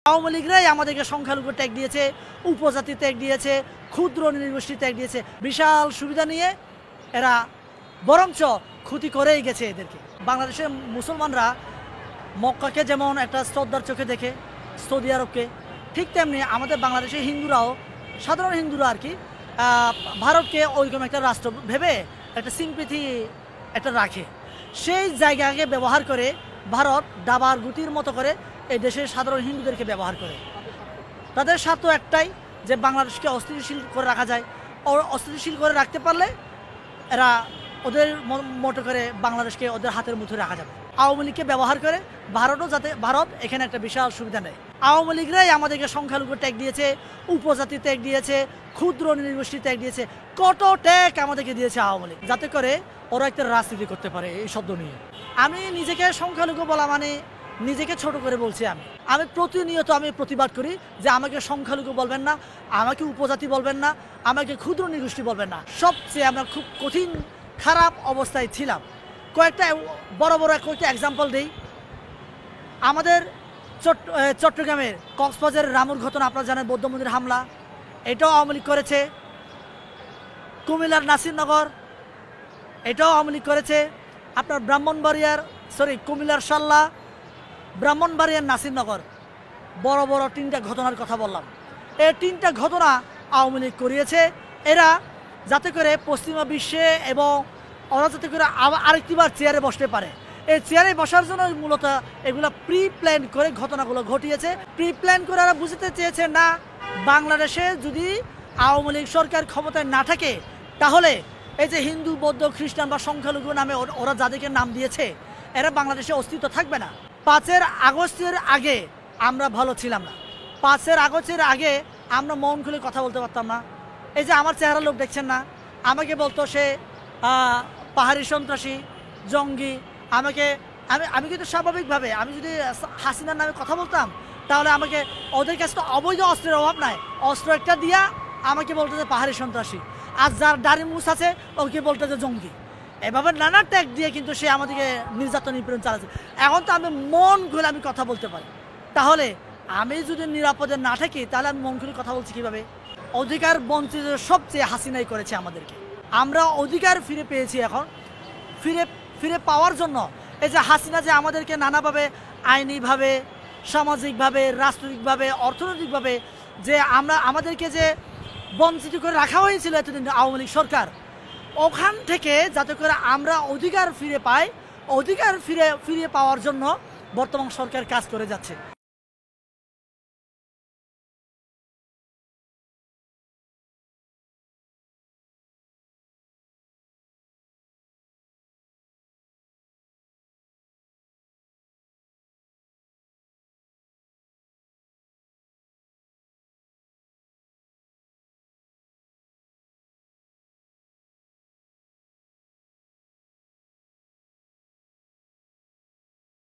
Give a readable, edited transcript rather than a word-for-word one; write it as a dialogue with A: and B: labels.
A: আওয়ামী লীগরাই আমাদেরকে সংখ্যালঘু ট্যাগ দিয়েছে, উপজাতি ট্যাগ দিয়েছে, ক্ষুদ্র নৃগোষ্ঠী ট্যাগ দিয়েছে। বিশাল সুবিধা নিয়ে এরা বরঞ্চ ক্ষতি করেই গেছে এদেরকে। বাংলাদেশের মুসলমানরা মক্কাকে যেমন একটা শ্রদ্ধার চোখে দেখে, সৌদি আরবকে, ঠিক তেমনি আমাদের বাংলাদেশের হিন্দুরাও, সাধারণ হিন্দুরা আর কি, ভারতকে ওইরকম একটা রাষ্ট্র ভেবে একটা সিম্পিথি একটা রাখে। সেই জায়গাকে ব্যবহার করে ভারত দাবার গুতির মতো করে এই দেশের সাধারণ হিন্দুদেরকে ব্যবহার করে। তাদের স্বার্থ একটাই, যে বাংলাদেশকে অস্থিতিশীল করে রাখা যায়। অস্থিতিশীল করে রাখতে পারলে এরা ওদের মতো করে বাংলাদেশকে ওদের হাতের মুঠোয় রাখা যাবে। আওয়ামী লীগকে ব্যবহার করে ভারতও যাতে এখানে একটা বিশাল সুবিধা নেয়। আওয়ামী লীগরাই আমাদেরকে সংখ্যালঘু ট্যাগ দিয়েছে, উপজাতি ট্যাগ দিয়েছে, ক্ষুদ্র নৃগোষ্ঠী ট্যাগ দিয়েছে, কত ট্যাগ আমাদেরকে দিয়েছে আওয়ামী লীগ, যাতে করে ওরা একটা রাজনীতি করতে পারে এই শব্দ নিয়ে। আমি নিজেকে সংখ্যালঘু বলা মানে নিজেকে ছোট করে বলছি। আমি প্রতিনিয়ত প্রতিবাদ করি যে আমাকে সংখ্যালঘু বলবেন না, আমাকে উপজাতি বলবেন না, আমাকে ক্ষুদ্র নৃগোষ্ঠী বলবেন না। সবচেয়ে আমরা খুব কঠিন খারাপ অবস্থায় ছিলাম। কয়েকটা কয়েকটা এক্সাম্পল দিই। আমাদের চট্টগ্রামের কক্সবাজারের রামুর ঘটনা আপনারা জানেন, বৌদ্ধ মন্দির হামলা, এটাও আওয়ামী লীগ করেছে। কুমিল্লার নাসিরনগর, এটাও আওয়ামী লীগ করেছে। আপনার কুমিল্লার সাল্লা, ব্রাহ্মণবাড়িয়ার নাসিরনগর, বড় তিনটা ঘটনার কথা বললাম। এই তিনটা ঘটনা আওয়ামী লীগ করিয়েছে। এরা যাতে করে পশ্চিমা বিশ্বে এবং ওরা যাতে করে আরেকটিবার চেয়ারে বসতে পারে, এই চেয়ারে বসার জন্য মূলত এগুলো প্রি প্ল্যান করে ঘটনাগুলো ঘটিয়েছে। প্রি প্ল্যান করে ওরা বুঝতে চেয়েছে না, বাংলাদেশে যদি আওয়ামী লীগ সরকার ক্ষমতায় না থাকে তাহলে এই যে হিন্দু, বৌদ্ধ, খ্রিস্টান বা সংখ্যালঘু নামে ওরা যাদেরকে নাম দিয়েছে, এরা বাংলাদেশে অস্তিত্ব থাকবে না। 5 আগস্টের আগে আমরা ভালো ছিলাম না। 5 আগস্টের আগে আমরা মন খুলে কথা বলতে পারতাম না। এই যে আমার চেহারা লোক দেখছেন না, আমাকে বলতো সে পাহাড়ি সন্ত্রাসী, জঙ্গি। আমি কিন্তু স্বাভাবিকভাবে আমি যদি হাসিনার নামে কথা বলতাম তাহলে আমাকে, ওদের কাছে তো অবৈধ অস্ত্রের অভাব নাই, অস্ত্র একটা দিয়া আমাকে বলতো যে পাহাড়ি সন্ত্রাসী, আর যার দাড়ি মুছ আছে ওকে বলতো যে জঙ্গি। এভাবে নানা ট্যাগ দিয়ে কিন্তু সে আমাদেরকে নির্যাতন নিপীড়ন চালাচ্ছে। এখন তো আমি মন খুলে কথা বলতে পারি। তাহলে আমি যদি নিরাপদে না থাকি তাহলে আমি মন খুলে কথা বলছি কীভাবে? অধিকার বঞ্চিত সবচেয়ে হাসিনাই করেছে আমাদেরকে। আমরা অধিকার ফিরে পেয়েছি। এখন ফিরে পাওয়ার জন্য এই যে হাসিনা যে আমাদেরকে নানাভাবে আইনিভাবে, সামাজিকভাবে, রাজনৈতিকভাবে, অর্থনৈতিকভাবে যে আমাদেরকে যে বঞ্চিত করে রাখা হয়েছিল এতদিন আওয়ামী লীগ সরকার, ওখান থেকে যাতে করে আমরা অধিকার ফিরে পাই, অধিকার ফিরে পাওয়ার জন্য বর্তমান সরকার কাজ করে যাচ্ছে।